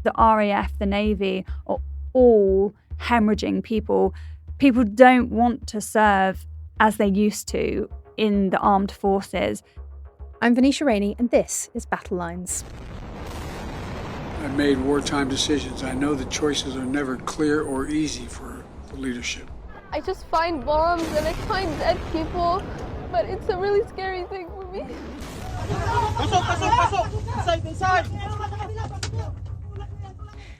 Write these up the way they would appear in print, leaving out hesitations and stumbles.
the RAF, the Navy are all hemorrhaging people. People don't want to serve as they used to in the armed forces. I'm Venetia Rainey, and this is Battle Lines. I've made wartime decisions. I know the choices are never clear or easy for the leadership. I just find bombs and I find dead people, but it's a really scary thing for me.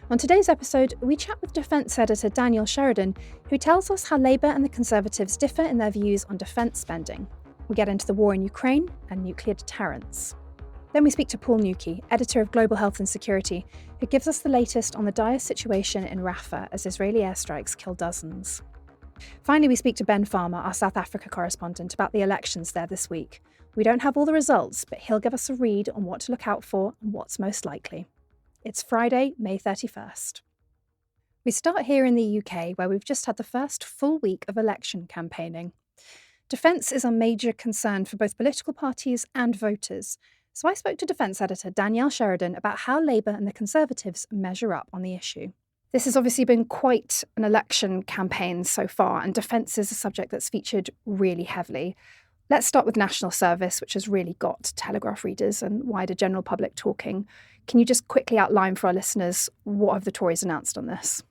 On today's episode, we chat with Defence Editor Danielle Sheridan, who tells us how Labour and the Conservatives differ in their views on defence spending. We get into the war in Ukraine and nuclear deterrence. Then we speak to Paul Nuki, editor of Global Health and Security, who gives us the latest on the dire situation in Rafah as Israeli airstrikes kill dozens. Finally, we speak to Ben Farmer, our South Africa correspondent, about the elections there this week. We don't have all the results, but he'll give us a read on what to look out for and what's most likely. It's Friday, May 31st. We start here in the UK, where we've just had the first full week of election campaigning. Defence is a major concern for both political parties and voters. So I spoke to Defence Editor Danielle Sheridan about how Labour and the Conservatives measure up on the issue. This has obviously been quite an election campaign so far, and defence is a subject that's featured really heavily. Let's start with national service, which has really got Telegraph readers and wider general public talking. Can you just quickly outline for our listeners what have the Tories announced on this?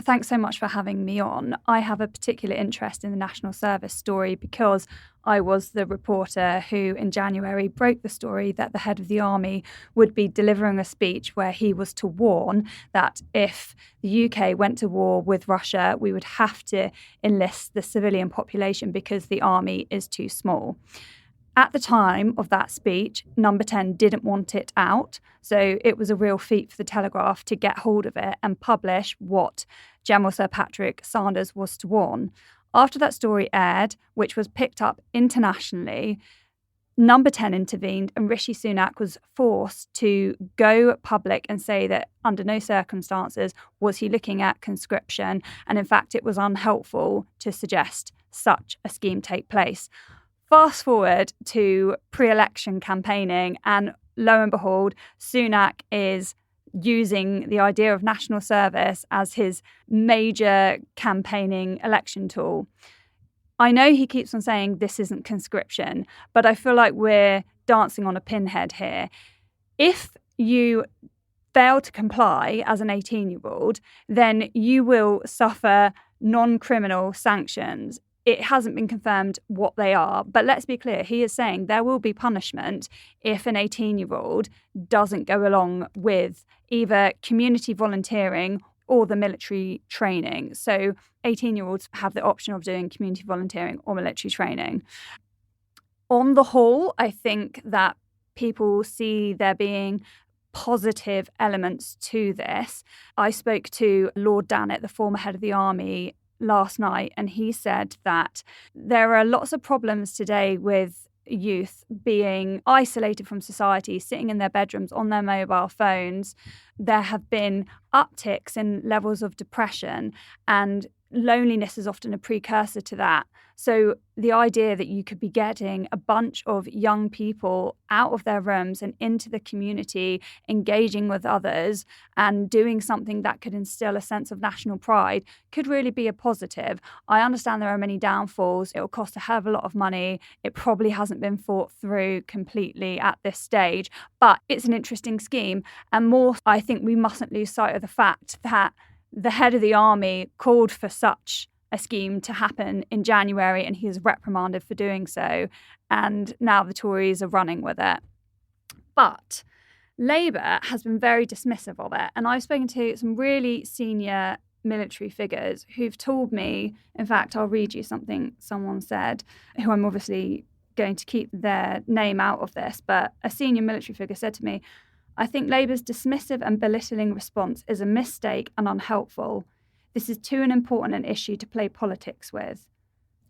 Thanks so much for having me on. I have a particular interest in the national service story because I was the reporter who in January broke the story that the head of the army would be delivering a speech where he was to warn that if the UK went to war with Russia, we would have to enlist the civilian population because the army is too small. At the time of that speech, Number 10 didn't want it out, so it was a real feat for the Telegraph to get hold of it and publish what General Sir Patrick Sanders was to warn. After that story aired, which was picked up internationally, Number 10 intervened and Rishi Sunak was forced to go public and say that under no circumstances was he looking at conscription, and in fact it was unhelpful to suggest such a scheme take place. Fast forward to pre-election campaigning, and lo and behold, Sunak is using the idea of national service as his major campaigning election tool. I know he keeps on saying this isn't conscription, but I feel like we're dancing on a pinhead here. If you fail to comply as an 18-year-old, then you will suffer non-criminal sanctions. It hasn't been confirmed what they are, but let's be clear, he is saying there will be punishment if an 18-year-old doesn't go along with either community volunteering or the military training. So 18-year-olds have the option of doing community volunteering or military training. On the whole, I think that people see there being positive elements to this. I spoke to Lord Dannatt, the former head of the army, last night, and he said that there are lots of problems today with youth being isolated from society, sitting in their bedrooms on their mobile phones. There have been upticks in levels of depression, and loneliness is often a precursor to that. So the idea that you could be getting a bunch of young people out of their rooms and into the community, engaging with others and doing something that could instill a sense of national pride could really be a positive. I understand there are many downfalls. It will cost a hell of a lot of money. It probably hasn't been thought through completely at this stage, but it's an interesting scheme. And more, I think we mustn't lose sight of the fact that the head of the army called for such a scheme to happen in January, and he was reprimanded for doing so. And now the Tories are running with it. But Labour has been very dismissive of it. And I've spoken to some really senior military figures who've told me, in fact, I'll read you something someone said, who I'm obviously going to keep their name out of this, but a senior military figure said to me, "I think Labour's dismissive and belittling response is a mistake and unhelpful. This is too important an issue to play politics with."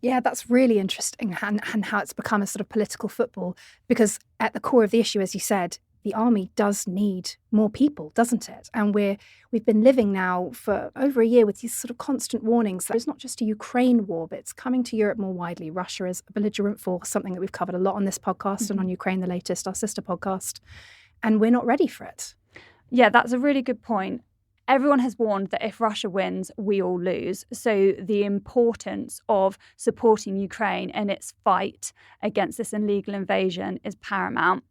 Yeah, that's really interesting, and how it's become a sort of political football, because at the core of the issue, as you said, the army does need more people, doesn't it? And we've been living now for over a year with these sort of constant warnings that it's not just a Ukraine war, but it's coming to Europe more widely. Russia is a belligerent force, something that we've covered a lot on this podcast and on Ukraine, the latest, our sister podcast. And we're not ready for it. Yeah, that's a really good point. Everyone has warned that if Russia wins, we all lose. So the importance of supporting Ukraine in its fight against this illegal invasion is paramount.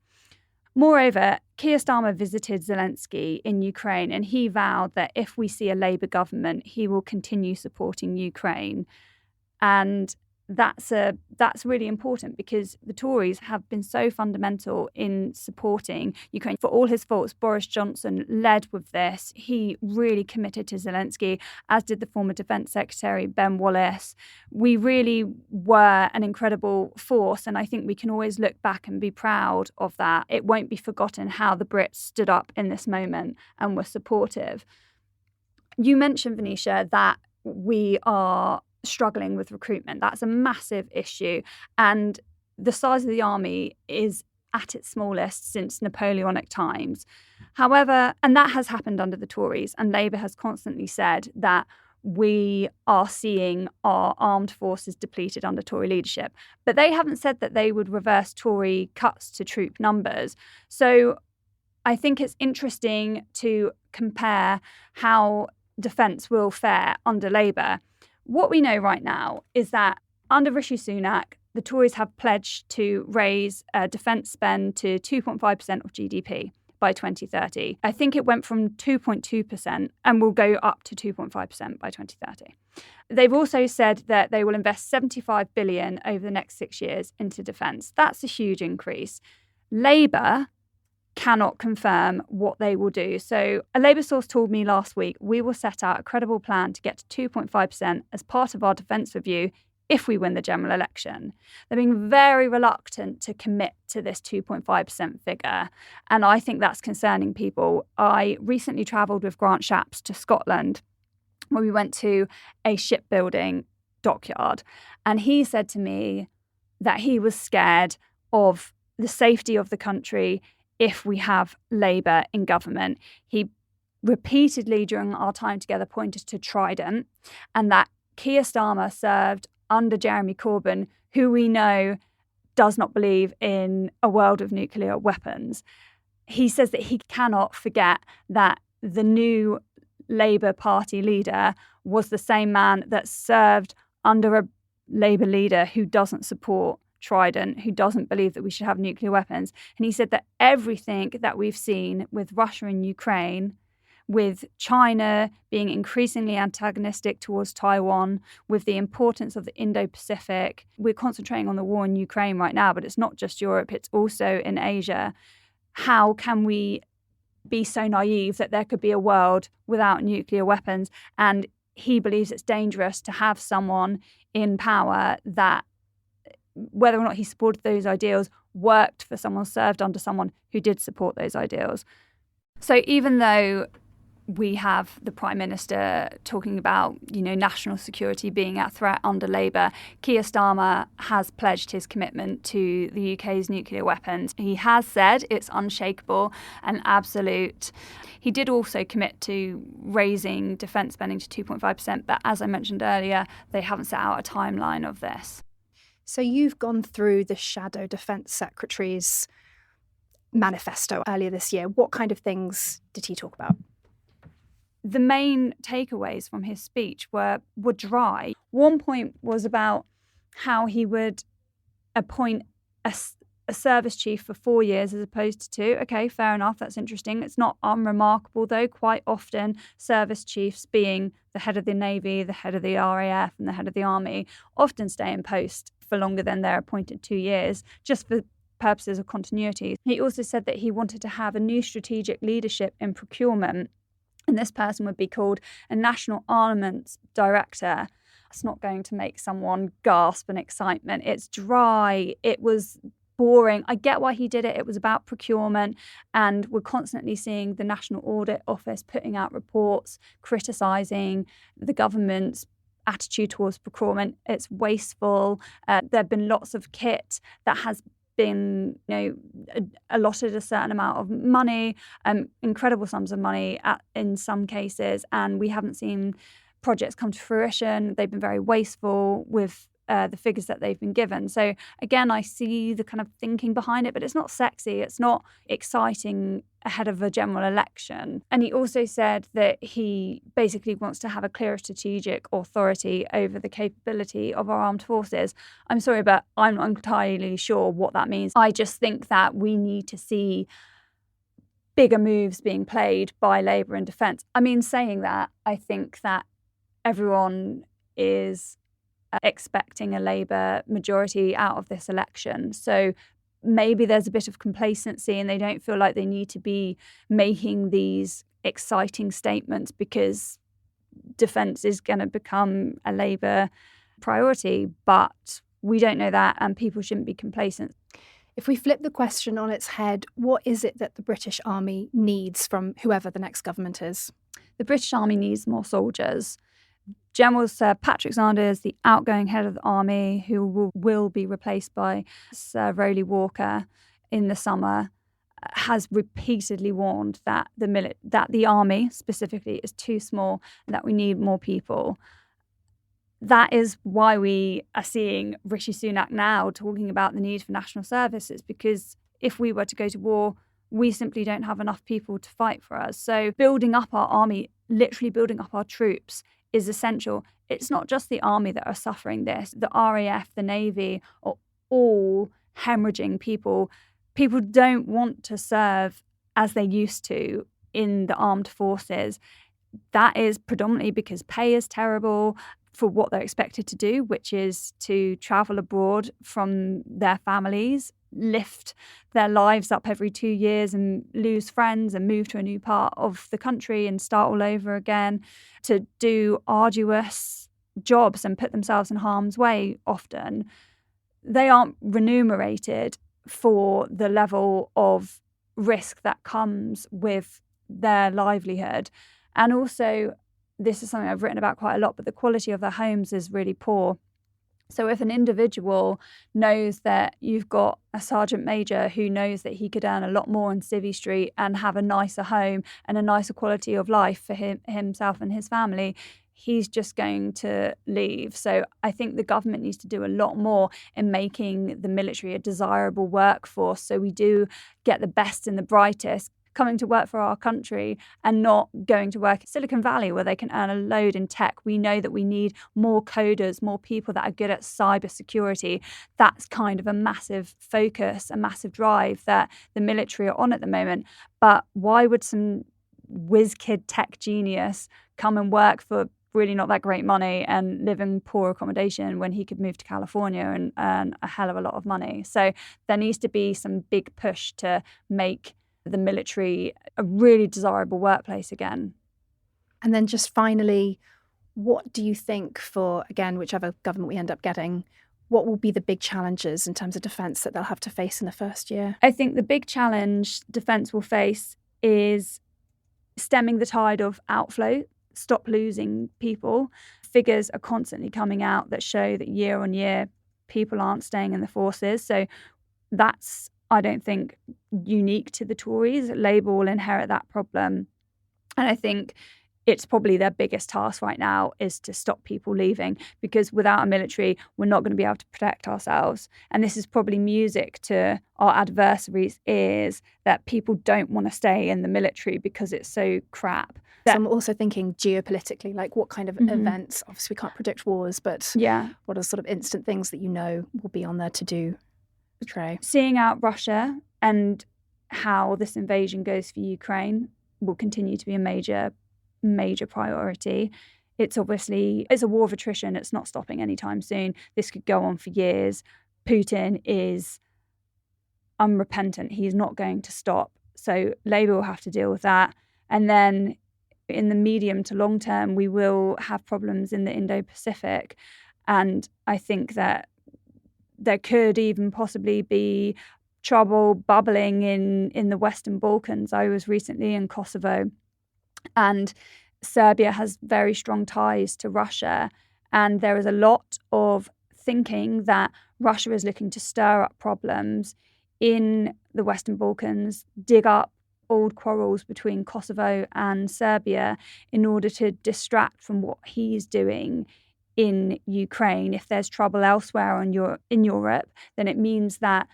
Moreover, Keir Starmer visited Zelensky in Ukraine, and he vowed that if we see a Labour government, he will continue supporting Ukraine. And that's really important because the Tories have been so fundamental in supporting Ukraine. For all his faults, Boris Johnson led with this. He really committed to Zelensky, as did the former Defence Secretary, Ben Wallace. We really were an incredible force, and I think we can always look back and be proud of that. It won't be forgotten how the Brits stood up in this moment and were supportive. You mentioned, Venetia, that we are struggling with recruitment. That's a massive issue. And the size of the army is at its smallest since Napoleonic times. However, and that has happened under the Tories, and Labour has constantly said that we are seeing our armed forces depleted under Tory leadership. But they haven't said that they would reverse Tory cuts to troop numbers. So I think it's interesting to compare how defence will fare under Labour. What we know right now is that under Rishi Sunak, the Tories have pledged to raise defence spend to 2.5% of GDP by 2030. I think it went from 2.2% and will go up to 2.5% by 2030. They've also said that they will invest $75 billion over the next 6 years into defence. That's a huge increase. Labour cannot confirm what they will do. So a Labour source told me last week, we will set out a credible plan to get to 2.5% as part of our defence review if we win the general election. They're being very reluctant to commit to this 2.5% figure. And I think that's concerning people. I recently travelled with Grant Shapps to Scotland, where we went to a shipbuilding dockyard. And he said to me that he was scared of the safety of the country if we have Labour in government. He repeatedly during our time together pointed to Trident and that Keir Starmer served under Jeremy Corbyn, who we know does not believe in a world of nuclear weapons. He says that he cannot forget that the new Labour Party leader was the same man that served under a Labour leader who doesn't support Trident, who doesn't believe that we should have nuclear weapons. And he said that everything that we've seen with Russia and Ukraine, with China being increasingly antagonistic towards Taiwan, with the importance of the Indo-Pacific, we're concentrating on the war in Ukraine right now, but it's not just Europe, it's also in Asia. How can we be so naive that there could be a world without nuclear weapons? And he believes it's dangerous to have someone in power that, whether or not he supported those ideals, worked for someone, served under someone who did support those ideals. So even though we have the Prime Minister talking about, national security being at threat under Labour, Keir Starmer has pledged his commitment to the UK's nuclear weapons. He has said it's unshakable and absolute. He did also commit to raising defence spending to 2.5%, but as I mentioned earlier, they haven't set out a timeline of this. So you've gone through the Shadow Defence Secretary's manifesto earlier this year. What kind of things did he talk about? The main takeaways from his speech were dry. One point was about how he would appoint a service chief for 4 years as opposed to 2. Okay, fair enough, that's interesting. It's not unremarkable, though. Quite often, service chiefs, being the head of the Navy, the head of the RAF and the head of the Army, often stay in post for longer than their appointed 2 years, just for purposes of continuity. He also said that he wanted to have a new strategic leadership in procurement, and this person would be called a National Armaments Director. It's not going to make someone gasp in excitement. It's dry. It was boring. I get why he did it. It was about procurement, and we're constantly seeing the National Audit Office putting out reports criticising the government's attitude towards procurement. It's wasteful. There have been lots of kit that has been, allotted a certain amount of money, incredible sums of money in some cases, and we haven't seen projects come to fruition. They've been very wasteful with the figures that they've been given. So again, I see the kind of thinking behind it, but it's not sexy. It's not exciting ahead of a general election. And he also said that he basically wants to have a clearer strategic authority over the capability of our armed forces. I'm sorry, but I'm not entirely sure what that means. I just think that we need to see bigger moves being played by Labour and Defence. I mean, saying that, I think that everyone is expecting a Labour majority out of this election. So maybe there's a bit of complacency and they don't feel like they need to be making these exciting statements because defence is going to become a Labour priority. But we don't know that, and people shouldn't be complacent. If we flip the question on its head, what is it that the British Army needs from whoever the next government is? The British Army needs more soldiers. General Sir Patrick Sanders, the outgoing head of the army, who will be replaced by Sir Rowley Walker in the summer, has repeatedly warned that the army specifically is too small and that we need more people. That is why we are seeing Rishi Sunak now talking about the need for national services, because if we were to go to war, we simply don't have enough people to fight for us. So building up our army, literally building up our troops, is essential. It's not just the army that are suffering this. The RAF, the Navy are all hemorrhaging people. People don't want to serve as they used to in the armed forces. That is predominantly because pay is terrible for what they're expected to do, which is to travel abroad from their families, lift their lives up every 2 years and lose friends and move to a new part of the country and start all over again, to do arduous jobs and put themselves in harm's way often. They aren't remunerated for the level of risk that comes with their livelihood. And also, this is something I've written about quite a lot, but the quality of their homes is really poor. So if an individual knows that you've got a sergeant major who knows that he could earn a lot more on Civvy Street and have a nicer home and a nicer quality of life for himself and his family, he's just going to leave. So I think the government needs to do a lot more in making the military a desirable workforce, so we do get the best and the brightest coming to work for our country and not going to work in Silicon Valley where they can earn a load in tech. We know that we need more coders, more people that are good at cybersecurity. That's kind of a massive focus, a massive drive that the military are on at the moment. But why would some whiz kid tech genius come and work for really not that great money and live in poor accommodation when he could move to California and earn a hell of a lot of money? So there needs to be some big push to make the military a really desirable workplace again. And then just finally, what do you think for, again, whichever government we end up getting, what will be the big challenges in terms of defence that they'll have to face in the first year? I think the big challenge defence will face is stemming the tide of outflow, stop losing people. Figures are constantly coming out that show that year on year, people aren't staying in the forces. So that's, I don't think, unique to the Tories. Labour will inherit that problem. And I think it's probably their biggest task right now is to stop people leaving, because without a military, we're not going to be able to protect ourselves. And this is probably music to our adversaries' ears, that people don't want to stay in the military because it's so crap. So I'm also thinking geopolitically, like what kind of events, obviously we can't predict wars, but what are sort of instant things that you know will be on their to-do tray? Seeing out Russia and how this invasion goes for Ukraine will continue to be a major priority. It's a war of attrition. It's not stopping anytime soon. This could go on for years. Putin is unrepentant. He's not going to stop. So Labour will have to deal with that. And then in the medium to long term, we will have problems in the Indo-Pacific. And I think that there could even possibly be trouble bubbling in the Western Balkans. I was recently in Kosovo, and Serbia has very strong ties to Russia. And there is a lot of thinking that Russia is looking to stir up problems in the Western Balkans, dig up old quarrels between Kosovo and Serbia in order to distract from what he's doing in Ukraine. If there's trouble elsewhere in Europe, then it means that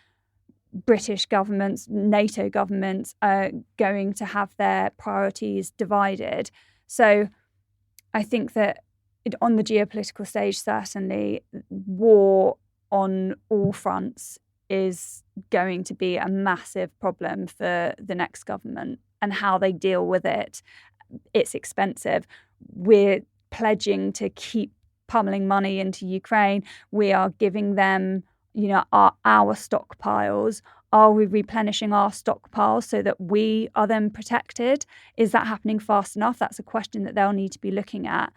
British governments, NATO governments are going to have their priorities divided. So I think that on the geopolitical stage, certainly, war on all fronts is going to be a massive problem for the next government, and how they deal with it. It's expensive. We're pledging to keep pummeling money into Ukraine. We are giving them, our stockpiles. Are we replenishing our stockpiles so that we are then protected? Is that happening fast enough? That's a question that they'll need to be looking at.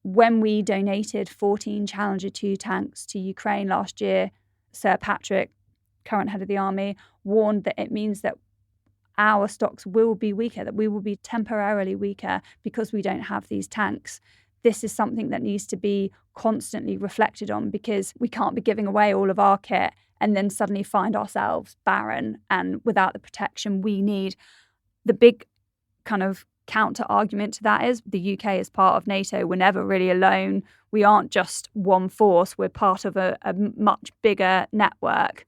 When we donated 14 Challenger 2 tanks to Ukraine last year, Sir Patrick, current head of the army, warned that it means that our stocks will be weaker, that we will be temporarily weaker because we don't have these tanks. This is something that needs to be constantly reflected on, because we can't be giving away all of our kit and then suddenly find ourselves barren and without the protection we need. The big kind of counter argument to that is the UK is part of NATO. We're never really alone. We aren't just one force. We're part of a much bigger network.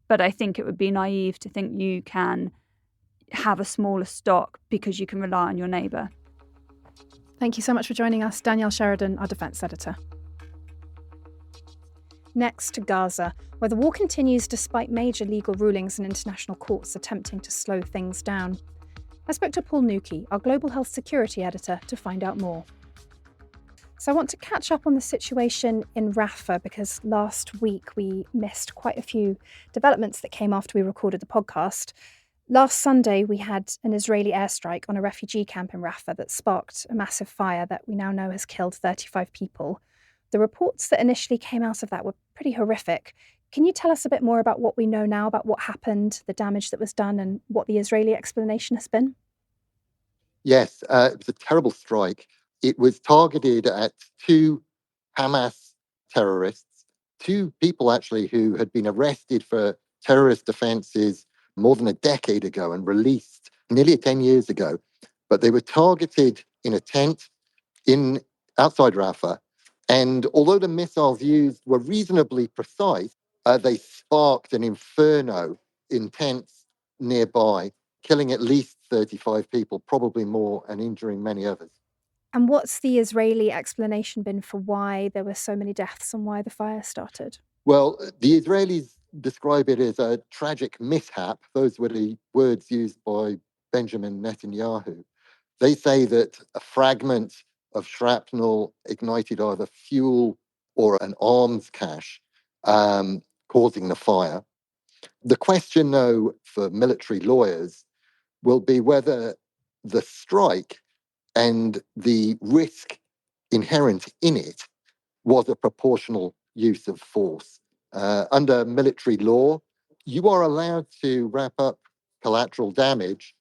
But I think it would be naive to think you can have a smaller stock because you can rely on your neighbour. Thank you so much for joining us, Danielle Sheridan, our defence editor. Next to Gaza, where the war continues despite major legal rulings and international courts attempting to slow things down. I spoke to Paul Nuki, our global health security editor, to find out more. So I want to catch up on the situation in Rafah, because last week we missed quite a few developments that came after we recorded the podcast. Last Sunday, we had an Israeli airstrike on a refugee camp in Rafah that sparked a massive fire that we now know has killed 35 people. The reports that initially came out of that were pretty horrific. Can you tell us a bit more about what we know now about what happened, the damage that was done, and what the Israeli explanation has been? Yes, it was a terrible strike. It was targeted at two Hamas terrorists, two people actually who had been arrested for terrorist offences more than a decade ago and released nearly 10 years ago. But they were targeted in a tent outside Rafah. And although the missiles used were reasonably precise, they sparked an inferno in tents nearby, killing at least 35 people, probably more, and injuring many others. And what's the Israeli explanation been for why there were so many deaths and why the fire started? Well, the Israelis describe it as a tragic mishap. Those were the words used by Benjamin Netanyahu. They say that a fragment of shrapnel ignited either fuel or an arms cache, causing the fire. The question, though, for military lawyers will be whether the strike and the risk inherent in it was a proportional use of force. Under military law, you are allowed to wrap up collateral damage,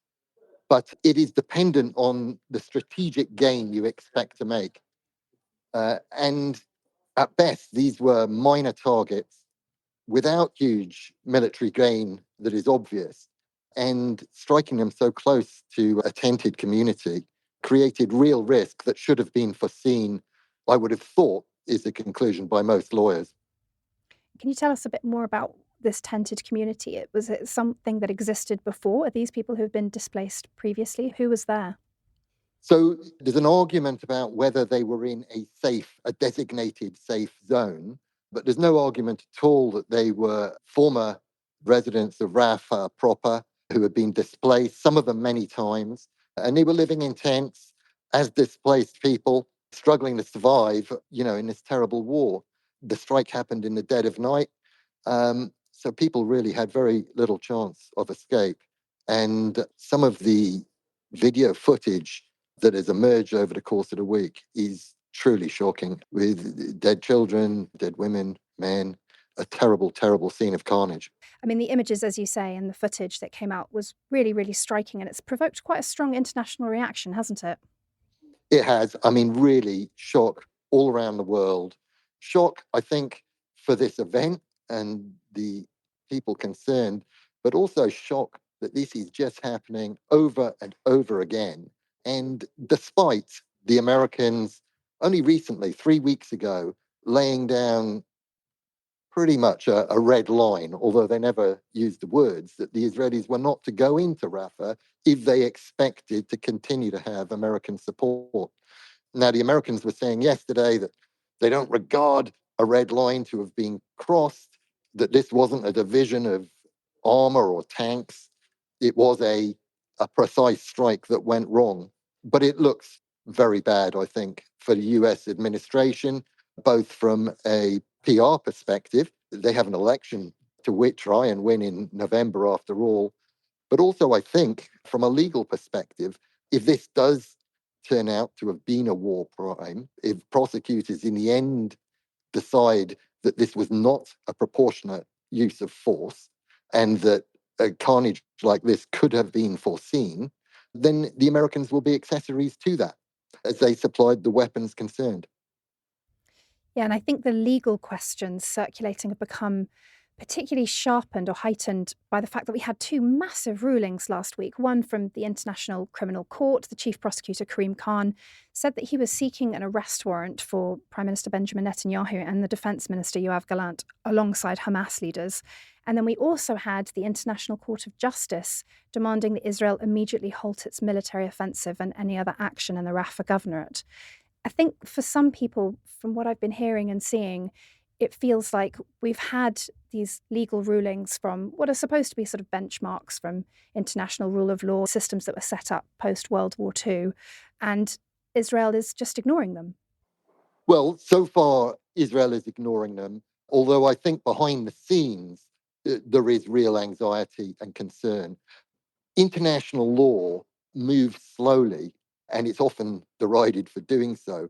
but it is dependent on the strategic gain you expect to make. And at best, these were minor targets without huge military gain that is obvious, and striking them so close to a tented community created real risk that should have been foreseen, I would have thought, is the conclusion by most lawyers. Can you tell us a bit more about this tented community? Was it something that existed before? Are these people who have been displaced previously? Who was there? So there's an argument about whether they were in a designated safe zone, but there's no argument at all that they were former residents of Rafah proper who had been displaced, some of them many times, and they were living in tents as displaced people, struggling to survive, in this terrible war. The strike happened in the dead of night, so people really had very little chance of escape. And some of the video footage that has emerged over the course of the week is truly shocking, with dead children, dead women, men, a terrible, terrible scene of carnage. I mean, the images, as you say, and the footage that came out was really, really striking, and it's provoked quite a strong international reaction, hasn't it? It has. I mean, really shock all around the world. Shock, I think, for this event and the people concerned, but also shock that this is just happening over and over again. And despite the Americans only recently, 3 weeks ago, laying down pretty much a red line, although they never used the words, that the Israelis were not to go into Rafah if they expected to continue to have American support. Now, the Americans were saying yesterday that they don't regard a red line to have been crossed, that this wasn't a division of armor or tanks. It was a precise strike that went wrong. But it looks very bad, I think, for the US administration, both from a PR perspective. They have an election to try and win in November after all. But also, I think, from a legal perspective, if this does turn out to have been a war crime, if prosecutors in the end decide that this was not a proportionate use of force and that a carnage like this could have been foreseen, then the Americans will be accessories to that as they supplied the weapons concerned. Yeah, and I think the legal questions circulating have become particularly sharpened or heightened by the fact that we had two massive rulings last week. One from the International Criminal Court. The Chief Prosecutor, Karim Khan, said that he was seeking an arrest warrant for Prime Minister Benjamin Netanyahu and the Defence Minister, Yoav Gallant, alongside Hamas leaders. And then we also had the International Court of Justice demanding that Israel immediately halt its military offensive and any other action in the Rafah governorate. I think for some people, from what I've been hearing and seeing, it feels like we've had these legal rulings from what are supposed to be sort of benchmarks from international rule of law systems that were set up post World War II, and Israel is just ignoring them. Well, so far, Israel is ignoring them, although I think behind the scenes, there is real anxiety and concern. International law moves slowly, and it's often derided for doing so.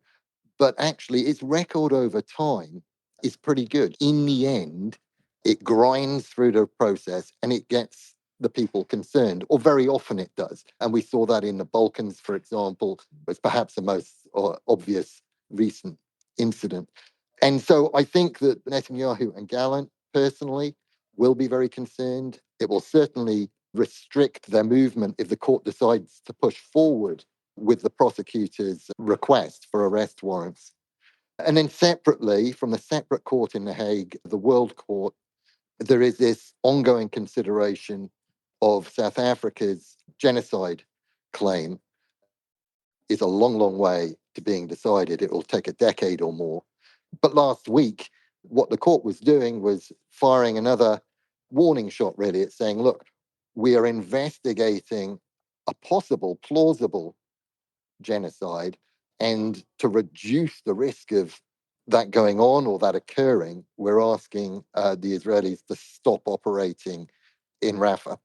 But actually, its record over time is pretty good. In the end, it grinds through the process and it gets the people concerned, or very often it does. And we saw that in the Balkans, for example, was perhaps the most obvious recent incident. And so I think that Netanyahu and Gallant personally will be very concerned. It will certainly restrict their movement if the court decides to push forward with the prosecutor's request for arrest warrants. And then separately, from a separate court in The Hague, the World Court, there is this ongoing consideration of South Africa's genocide claim. It's a long, long way to being decided. It will take a decade or more. But last week, what the court was doing was firing another warning shot, really. It's saying, look, we are investigating a possible, plausible genocide, and to reduce the risk of that going on or that occurring, we're asking the Israelis to stop operating in Rafah.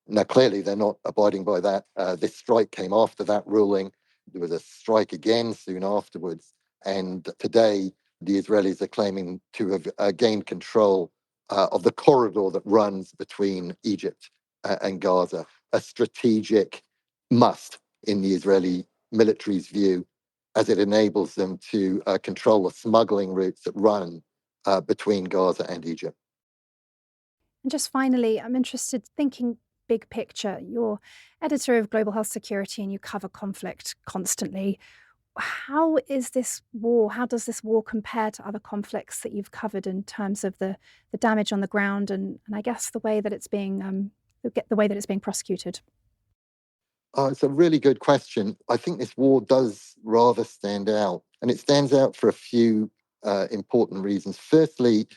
Now, clearly, they're not abiding by that. This strike came after that ruling. There was a strike again soon afterwards. And today, the Israelis are claiming to have gained control of the corridor that runs between Egypt and Gaza, a strategic must in the Israeli military's view, as it enables them to control the smuggling routes that run between Gaza and Egypt. And just finally, I'm interested thinking big picture. You're editor of Global Health Security and you cover conflict constantly. How is this war? How does this war compare to other conflicts that you've covered in terms of the damage on the ground and I guess the way that it's being prosecuted? It's a really good question. I think this war does rather stand out, and it stands out for a few important reasons. Firstly,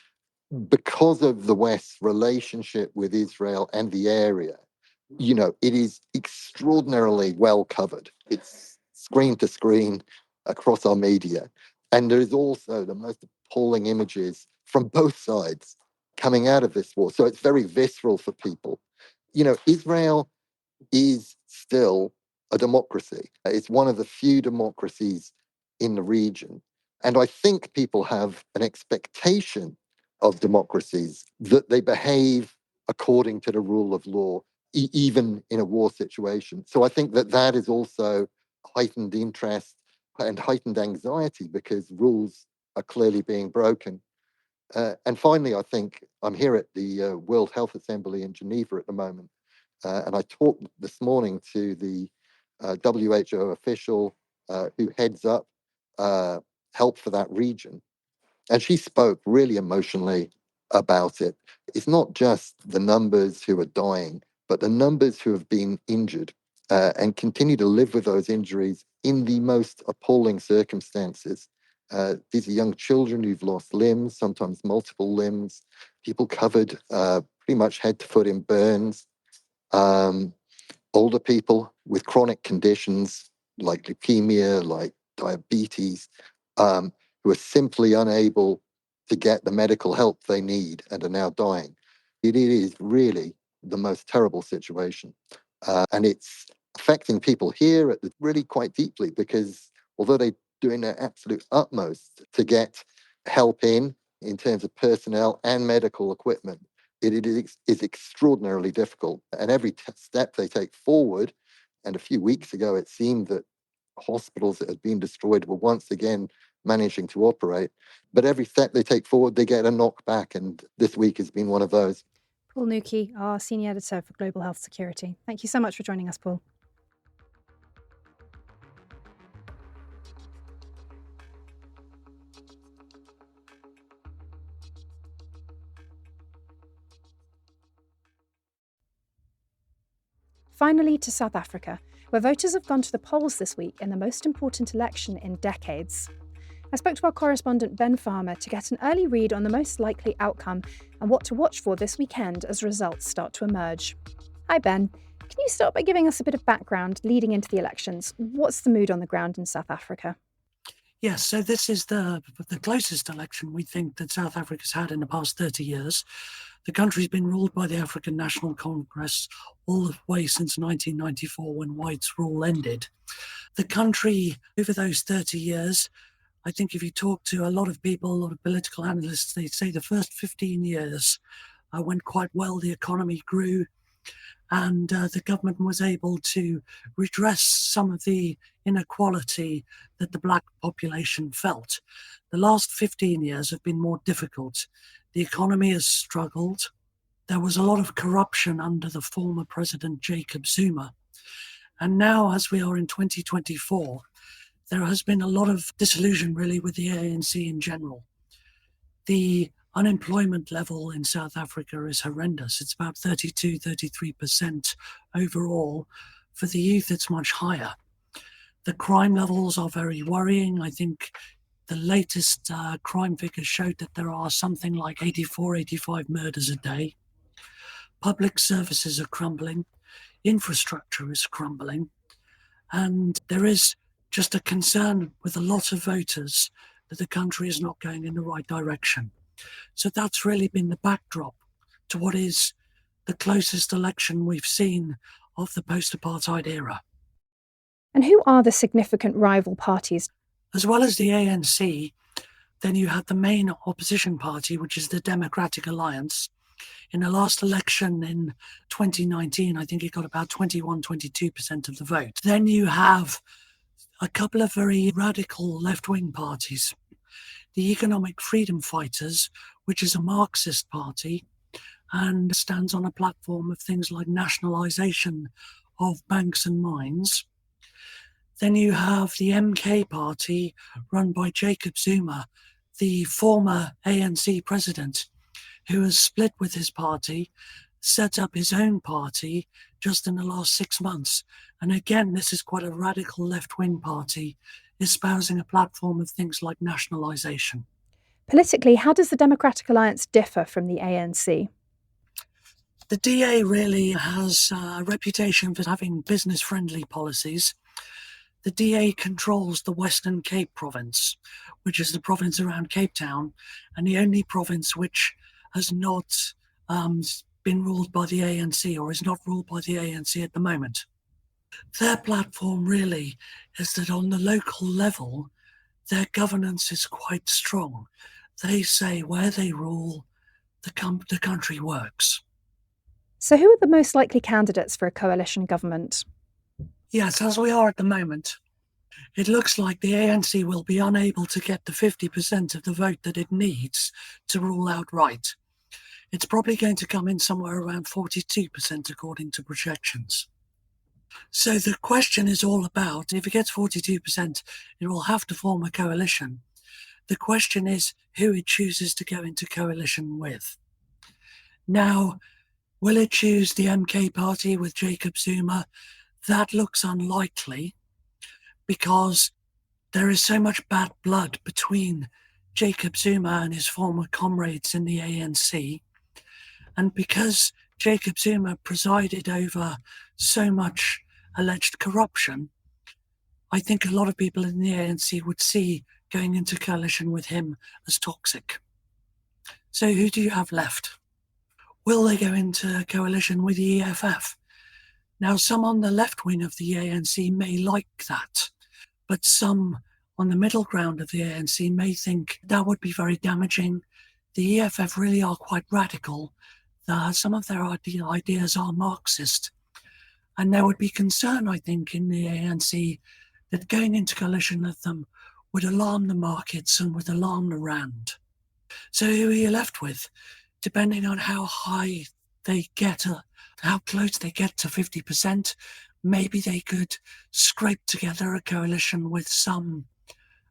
because of the West's relationship with Israel and the area, it is extraordinarily well covered. It's screen to screen across our media. And there is also the most appalling images from both sides coming out of this war. So it's very visceral for people. Israel is still a democracy. It's one of the few democracies in the region. And I think people have an expectation of democracies that they behave according to the rule of law, even in a war situation. So I think that is also heightened interest and heightened anxiety because rules are clearly being broken. And finally, I think I'm here at the World Health Assembly in Geneva at the moment. And I talked this morning to the WHO official who heads up help for that region. And she spoke really emotionally about it. It's not just the numbers who are dying, but the numbers who have been injured and continue to live with those injuries in the most appalling circumstances. These are young children who've lost limbs, sometimes multiple limbs, people covered pretty much head to foot in burns, older people with chronic conditions like leukemia, like diabetes, who are simply unable to get the medical help they need and are now dying. It is really the most terrible situation. And it's affecting people here really quite deeply because although they're doing their absolute utmost to get help in terms of personnel and medical equipment, it is extraordinarily difficult. And every step they take forward, and a few weeks ago it seemed that hospitals that had been destroyed were once again managing to operate. But every step they take forward, they get a knockback. And this week has been one of those. Paul Nuki, our Senior Editor for Global Health Security. Thank you so much for joining us, Paul. Finally, to South Africa, where voters have gone to the polls this week in the most important election in decades. I spoke to our correspondent Ben Farmer to get an early read on the most likely outcome and what to watch for this weekend as results start to emerge. Hi Ben, can you start by giving us a bit of background leading into the elections? What's the mood on the ground in South Africa? Yes, so this is the closest election we think that South Africa's had in the past 30 years. The country's been ruled by the African National Congress all the way since 1994 when White's rule ended. The country, over those 30 years, I think if you talk to a lot of people, a lot of political analysts, they say the first 15 years went quite well. The economy grew and the government was able to redress some of the inequality that the black population felt. The last 15 years have been more difficult. The economy has struggled. There was a lot of corruption under the former President Jacob Zuma. And now, as we are in 2024, there has been a lot of disillusion really with the ANC in general. The unemployment level in South Africa is horrendous. It's about 33% overall. For the youth, it's much higher. The crime levels are very worrying. I think the latest crime figures showed that there are something like 85 murders a day. Public services are crumbling. Infrastructure is crumbling. And there is just a concern with a lot of voters that the country is not going in the right direction. So that's really been the backdrop to what is the closest election we've seen of the post-apartheid era. And who are the significant rival parties? As well as the ANC, then you have the main opposition party, which is the Democratic Alliance. In the last election in 2019, I think it got about 22% of the vote. Then you have a couple of very radical left-wing parties. The Economic Freedom Fighters, which is a Marxist party and stands on a platform of things like nationalisation of banks and mines. Then you have the MK party run by Jacob Zuma, the former ANC president, who has split with his party, set up his own party just in the last 6 months. And again, this is quite a radical left-wing party, espousing a platform of things like nationalisation. Politically, how does the Democratic Alliance differ from the ANC? The DA really has a reputation for having business-friendly policies. The DA controls the Western Cape province, which is the province around Cape Town, and the only province which has not been ruled by the ANC or is not ruled by the ANC at the moment. Their platform really is that on the local level, their governance is quite strong. They say where they rule, the country works. So who are the most likely candidates for a coalition government? Yes, as we are at the moment, it looks like the ANC will be unable to get the 50% of the vote that it needs to rule outright. It's probably going to come in somewhere around 42% according to projections. So the question is all about, if it gets 42%, it will have to form a coalition. The question is who it chooses to go into coalition with. Now, will it choose the MK party with Jacob Zuma? That looks unlikely because there is so much bad blood between Jacob Zuma and his former comrades in the ANC. And because Jacob Zuma presided over so much alleged corruption, I think a lot of people in the ANC would see going into coalition with him as toxic. So who do you have left? Will they go into coalition with the EFF? Now, some on the left wing of the ANC may like that, but some on the middle ground of the ANC may think that would be very damaging. The EFF really are quite radical. Some of their ideas are Marxist. And there would be concern, I think, in the ANC that going into coalition with them would alarm the markets and would alarm the rand. So who are you left with? Depending on how high they get, how close they get to 50%, maybe they could scrape together a coalition with some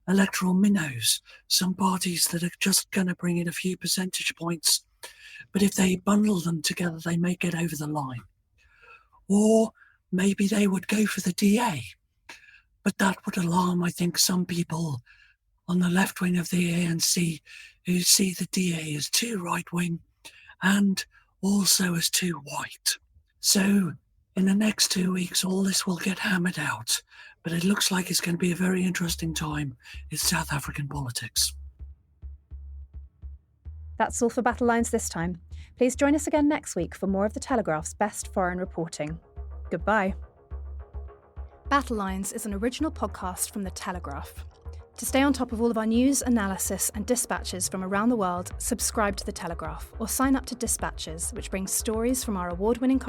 electoral minnows, some parties that are just going to bring in a few percentage points. But if they bundle them together, they may get over the line. Or maybe they would go for the DA. But that would alarm, I think, some people on the left wing of the ANC who see the DA as too right-wing and also as too white. So in the next 2 weeks, all this will get hammered out. But it looks like it's going to be a very interesting time in South African politics. That's all for Battle Lines this time. Please join us again next week for more of the Telegraph's best foreign reporting. Goodbye. Battle Lines is an original podcast from The Telegraph. To stay on top of all of our news, analysis and dispatches from around the world, subscribe to The Telegraph or sign up to Dispatches, which brings stories from our award-winning